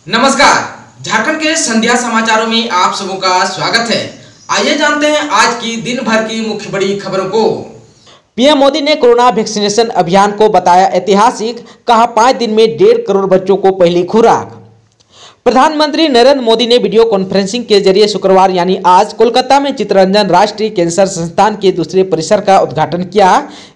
नमस्कार, झारखंड के संध्या समाचारों में आप सबों का स्वागत है। आइए जानते हैं आज की दिन भर की मुख्य बड़ी खबरों को। पीएम मोदी ने कोरोना वैक्सीनेशन अभियान को बताया ऐतिहासिक, कहा 5 दिन में 1.5 करोड़ बच्चों को पहली खुराक। प्रधानमंत्री नरेंद्र मोदी ने वीडियो कॉन्फ्रेंसिंग के जरिए शुक्रवार यानी आज कोलकाता में चित्तरंजन राष्ट्रीय कैंसर संस्थान के दूसरे परिसर का उद्घाटन किया।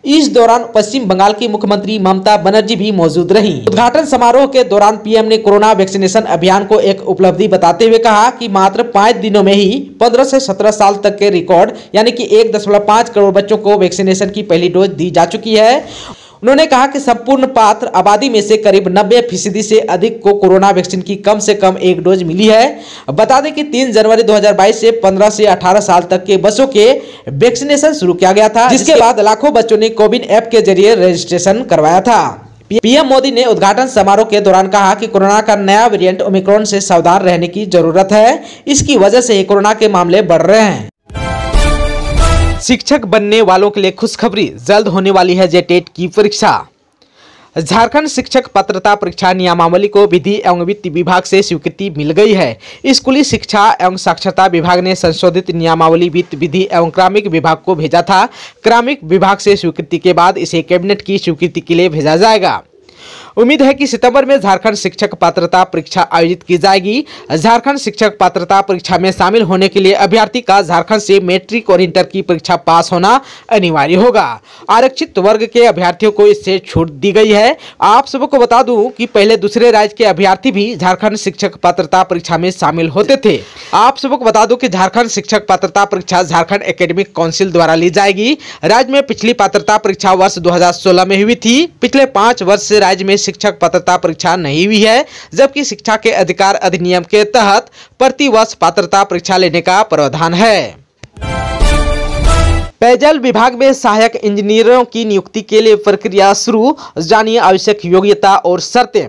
इस दौरान पश्चिम बंगाल की मुख्यमंत्री ममता बनर्जी भी मौजूद रहीं। उद्घाटन समारोह के दौरान पीएम ने कोरोना वैक्सीनेशन अभियान को एक उपलब्धि बताते हुए कहा कि मात्र 5 दिनों में ही 15 से 17 साल तक के रिकॉर्ड यानी कि 1.5 करोड़ बच्चों को वैक्सीनेशन की पहली डोज दी जा चुकी है। उन्होंने कहा कि संपूर्ण पात्र आबादी में से करीब 90% से अधिक को कोरोना वैक्सीन की कम से कम एक डोज मिली है। बता दें कि 3 जनवरी 2022 से 15 से 18 साल तक के बच्चों के वैक्सीनेशन शुरू किया गया था, जिसके बाद लाखों बच्चों ने कोविन ऐप के जरिए रजिस्ट्रेशन करवाया था। पीएम मोदी ने उद्घाटन समारोह के दौरान कहा कि कोरोना का नया वेरिएंट ओमिक्रॉन से सावधान रहने की जरूरत है। इसकी वजह से ही कोरोना के मामले बढ़ रहे हैं। शिक्षक बनने वालों के लिए खुशखबरी, जल्द होने वाली है जेटेट की परीक्षा। झारखंड शिक्षक पात्रता परीक्षा नियमावली को विधि एवं वित्त विभाग से स्वीकृति मिल गई है। स्कूली शिक्षा एवं साक्षरता विभाग ने संशोधित नियमावली वित्त विधि एवं कार्मिक विभाग को भेजा था। कार्मिक विभाग से स्वीकृति के बाद इसे कैबिनेट की स्वीकृति के लिए भेजा जाएगा। उम्मीद है कि सितंबर में झारखंड शिक्षक पात्रता परीक्षा आयोजित की जाएगी। झारखंड शिक्षक पात्रता परीक्षा में शामिल होने के लिए अभ्यर्थी का झारखंड से मैट्रिक और इंटर की परीक्षा पास होना अनिवार्य होगा। आरक्षित वर्ग के अभ्यर्थियों को इससे छूट दी गई है। आप सबको बता दूं कि पहले दूसरे राज्य के अभ्यर्थी भी झारखंड शिक्षक पात्रता परीक्षा में शामिल होते थे। आप सबको बता दूं कि झारखंड शिक्षक पात्रता परीक्षा झारखंड एकेडमिक काउंसिल द्वारा ली जाएगी। राज्य में पिछली पात्रता परीक्षा वर्ष 2016 में हुई थी। पिछले 5 वर्ष से राज्य में शिक्षक पात्रता परीक्षा नहीं हुई है, जबकि शिक्षा के अधिकार अधिनियम के तहत प्रति वर्ष पात्रता परीक्षा लेने का प्रावधान है। पेयजल विभाग में सहायक इंजीनियरों की नियुक्ति के लिए प्रक्रिया शुरू, जानिए आवश्यक योग्यता और शर्तें।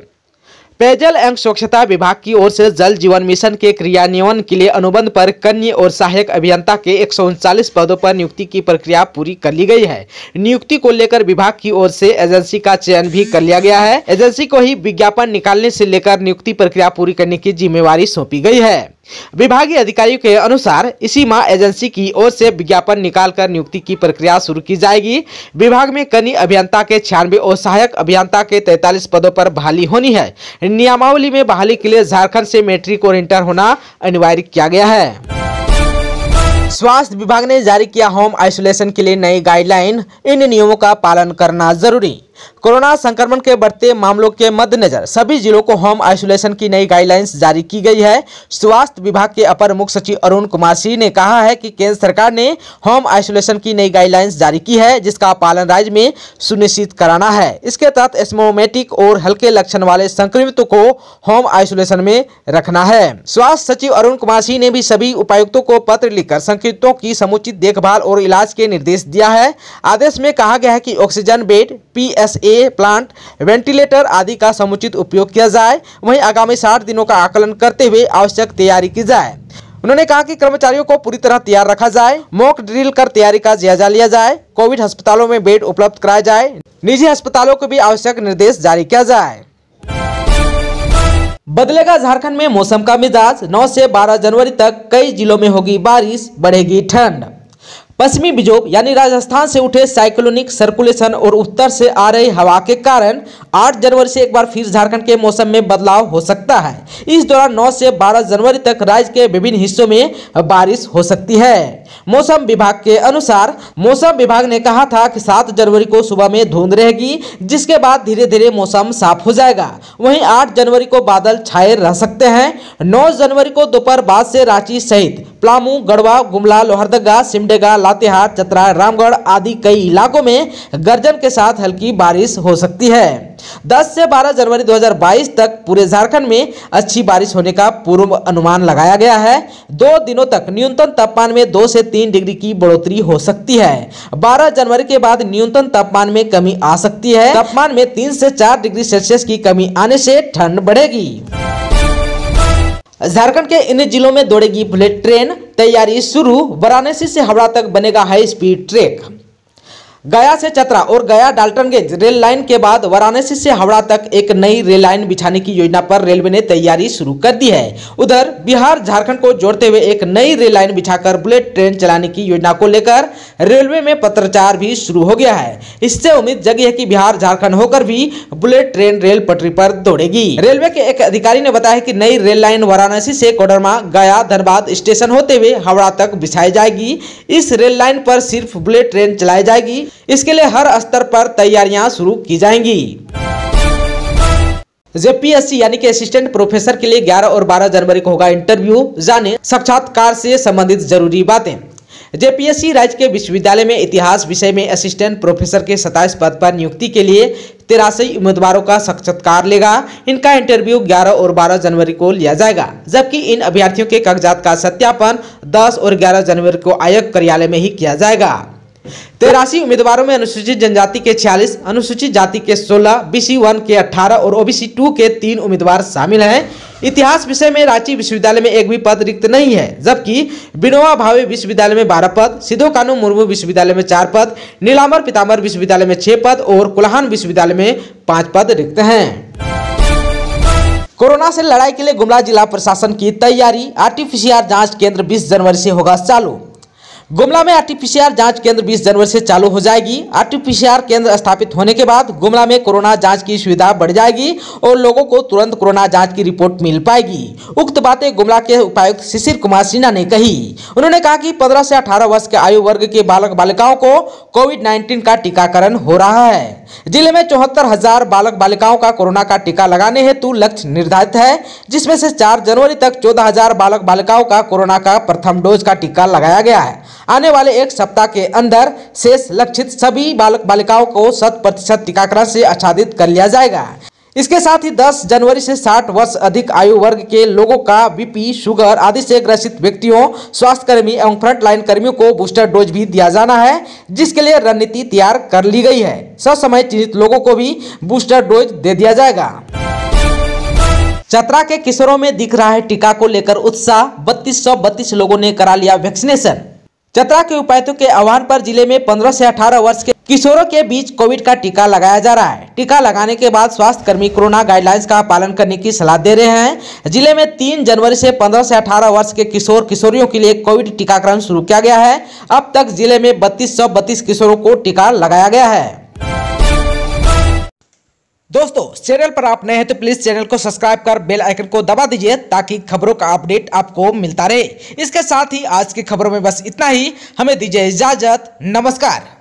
पेयजल एवं स्वच्छता विभाग की ओर से जल जीवन मिशन के क्रियान्वयन के लिए अनुबंध पर कन्या और सहायक अभियंता के 139 पदों पर नियुक्ति की प्रक्रिया पूरी कर ली गई है। नियुक्ति को लेकर विभाग की ओर से एजेंसी का चयन भी कर लिया गया है। एजेंसी को ही विज्ञापन निकालने से लेकर नियुक्ति प्रक्रिया पूरी करने की जिम्मेवारी सौंपी गई है। विभागीय अधिकारियों के अनुसार इसी माह एजेंसी की ओर से विज्ञापन निकालकर नियुक्ति की प्रक्रिया शुरू की जाएगी। विभाग में कनीय अभियंता के 96 और सहायक अभियंता के 43 पदों पर बहाली होनी है। नियमावली में बहाली के लिए झारखंड से मैट्रिक और इंटर होना अनिवार्य किया गया है। स्वास्थ्य विभाग ने जारी किया होम आइसोलेशन के लिए नई गाइडलाइन, इन नियमों का पालन करना जरूरी। कोरोना संक्रमण के बढ़ते मामलों के मद्देनजर सभी जिलों को होम आइसोलेशन की नई गाइडलाइंस जारी की गई है। स्वास्थ्य विभाग के अपर मुख्य सचिव अरुण कुमार सिंह ने कहा है कि केंद्र सरकार ने होम आइसोलेशन की नई गाइडलाइंस जारी की है, जिसका पालन राज्य में सुनिश्चित कराना है। इसके तहत एसिम्प्टोमेटिक और हल्के लक्षण वाले संक्रमितों को होम आइसोलेशन में रखना है। स्वास्थ्य सचिव अरुण कुमार सिंह ने भी सभी उपायुक्तों को पत्र लिखकर संक्रमितों की समुचित देखभाल और इलाज के निर्देश दिया है। आदेश में कहा गया है कि oxygen bed, PSA plant, ventilator आदि का समुचित उपयोग किया जाए। वहीं आगामी 60 दिनों का आकलन करते हुए आवश्यक तैयारी की जाए। उन्होंने कहा कि कर्मचारियों को पूरी तरह तैयार रखा जाए, मॉक ड्रिल कर तैयारी का जायजा लिया जाए, कोविड अस्पतालों में बेड उपलब्ध कराया जाए, निजी अस्पतालों को भी आवश्यक निर्देश जारी किया जाए। बदलेगा झारखंड में मौसम का मिजाज, 9 से 12 जनवरी तक कई जिलों में होगी बारिश, बढ़ेगी ठंड। पश्चिमी विक्षोभ यानी राजस्थान से उठे साइक्लोनिक सर्कुलेशन और उत्तर से आ रही हवा के कारण 8 जनवरी से एक बार फिर झारखंड के मौसम में बदलाव हो सकता है। इस दौरान 9 से 12 जनवरी तक राज्य के विभिन्न हिस्सों में बारिश हो सकती है। मौसम विभाग के अनुसार मौसम विभाग ने कहा था कि 7 जनवरी को सुबह में धुंध रहेगी, जिसके बाद धीरे धीरे मौसम साफ हो जाएगा। वहीं 8 जनवरी को बादल छाए रह सकते हैं। 9 जनवरी को दोपहर बाद से रांची सहित पलामू, गढ़वा, गुमला, लोहरदगा, सिमडेगा, लातेहार, चतरा, रामगढ़ आदि कई इलाकों में गर्जन के साथ हल्की बारिश हो सकती है। 10 से 12 जनवरी 2022 तक पूरे झारखंड में अच्छी बारिश होने का पूर्व अनुमान लगाया गया है। 2 दिनों तक न्यूनतम तापमान में 2 से 3 डिग्री की बढ़ोतरी हो सकती है। 12 जनवरी के बाद न्यूनतम तापमान में कमी आ सकती है। तापमान में 3 से 4 डिग्री सेल्सियस की कमी आने से ठंड बढ़ेगी। झारखंड के इन जिलों में दौड़ेगी बुलेट ट्रेन, तैयारी शुरू। वाराणसी से हावड़ा तक बनेगा हाई स्पीड ट्रैक। गया से चतरा और गया डाल्टनगंज रेल लाइन के बाद वाराणसी से हावड़ा तक एक नई रेल लाइन बिछाने की योजना पर रेलवे ने तैयारी शुरू कर दी है। उधर बिहार झारखंड को जोड़ते हुए एक नई रेल लाइन बिछाकर बुलेट ट्रेन चलाने की योजना को लेकर रेलवे में पत्राचार भी शुरू हो गया है। इससे उम्मीद जगी है कि बिहार झारखंड होकर भी बुलेट ट्रेन रेल पटरी पर दौड़ेगी। रेलवे के एक अधिकारी ने बताया कि नई रेल लाइन वाराणसी से कोडरमा, गया, धनबाद स्टेशन होते हुए हावड़ा तक बिछाई जाएगी। इस रेल लाइन पर सिर्फ बुलेट ट्रेन चलाई जाएगी। इसके लिए हर स्तर पर तैयारियां शुरू की जाएंगी। जेपीएससी यानी कि असिस्टेंट प्रोफेसर के लिए 11 और 12 जनवरी को होगा इंटरव्यू। जाने साक्षात्कार से संबंधित जरूरी बातें। जेपीएससी राज्य के विश्वविद्यालय में इतिहास विषय में असिस्टेंट प्रोफेसर के 27 पद पर नियुक्ति के लिए 83 उम्मीदवारों का साक्षात्कार लेगा। इनका इंटरव्यू 11 और 12 जनवरी को लिया जाएगा, जबकि इन अभ्यर्थियों के कागजात का सत्यापन 10 और 11 जनवरी को आयोग कार्यालय में ही किया जाएगा। 83 उम्मीदवारों में अनुसूचित जनजाति के 46, अनुसूचित जाति के 16, BC 1 के 18 और OBC 2 के 3 उम्मीदवार शामिल हैं। इतिहास विषय में रांची विश्वविद्यालय में एक भी पद रिक्त नहीं है, जबकि विनोबा भावे विश्वविद्यालय में 12 पद, सिद्धू कानू मुर्मू विश्वविद्यालय में 4 पद, नीलांबर पीताम्बर विश्वविद्यालय में 6 पद और कोल्हान विश्वविद्यालय में 5 पद रिक्त हैं। कोरोना से लड़ाई के लिए गुमला जिला प्रशासन की तैयारी। RT-PCR जांच केंद्र 20 जनवरी से होगा चालू। गुमला में RT-PCR जांच केंद्र 20 जनवरी से चालू हो जाएगी। RT-PCR केंद्र स्थापित होने के बाद गुमला में कोरोना जांच की सुविधा बढ़ जाएगी और लोगों को तुरंत कोरोना जांच की रिपोर्ट मिल पाएगी। उक्त बातें गुमला के उपायुक्त शिशिर कुमार सिन्हा ने कही। उन्होंने कहा कि 15 से 18 वर्ष के आयु वर्ग के बालक बालिकाओं को कोविड-19 का टीकाकरण हो रहा है। जिले में 74,000 बालक बालिकाओं का कोरोना का टीका लगाने हेतु लक्ष्य निर्धारित है, जिसमें से 4 जनवरी तक 14,000 बालक बालिकाओं का कोरोना का प्रथम डोज का टीका लगाया गया है। आने वाले एक सप्ताह के अंदर शेष लक्षित सभी बालक बालिकाओं को 100% टीकाकरण से आच्छादित कर लिया जाएगा। इसके साथ ही 10 जनवरी से 60 वर्ष अधिक आयु वर्ग के लोगों का बीपी, शुगर आदि से ग्रसित व्यक्तियों, स्वास्थ्यकर्मी एवं फ्रंटलाइन कर्मियों को बूस्टर डोज भी दिया जाना है, जिसके लिए रणनीति तैयार कर ली गई है। ससमय चिन्हित लोगों को भी बूस्टर डोज दे दिया जाएगा। चतरा के किशोरों में दिख रहा है टीका को लेकर उत्साह। 3232 लोगों ने करा लिया वैक्सीनेशन। चतरा के उपायुक्तों के आह्वान पर जिले में 15 से 18 वर्ष के किशोरों के बीच कोविड का टीका लगाया जा रहा है। टीका लगाने के बाद स्वास्थ्य कर्मी कोरोना गाइडलाइंस का पालन करने की सलाह दे रहे हैं। जिले में 3 जनवरी से 15 से 18 वर्ष के किशोर किशोरियों के लिए कोविड टीकाकरण शुरू किया गया है। अब तक जिले में 3232 किशोरों को टीका लगाया गया है। दोस्तों, चैनल पर आप नए हैं तो प्लीज चैनल को सब्सक्राइब कर बेल आइकन को दबा दीजिए, ताकि खबरों का अपडेट आपको मिलता रहे। इसके साथ ही आज की खबरों में बस इतना ही। हमें दीजिए इजाजत। नमस्कार।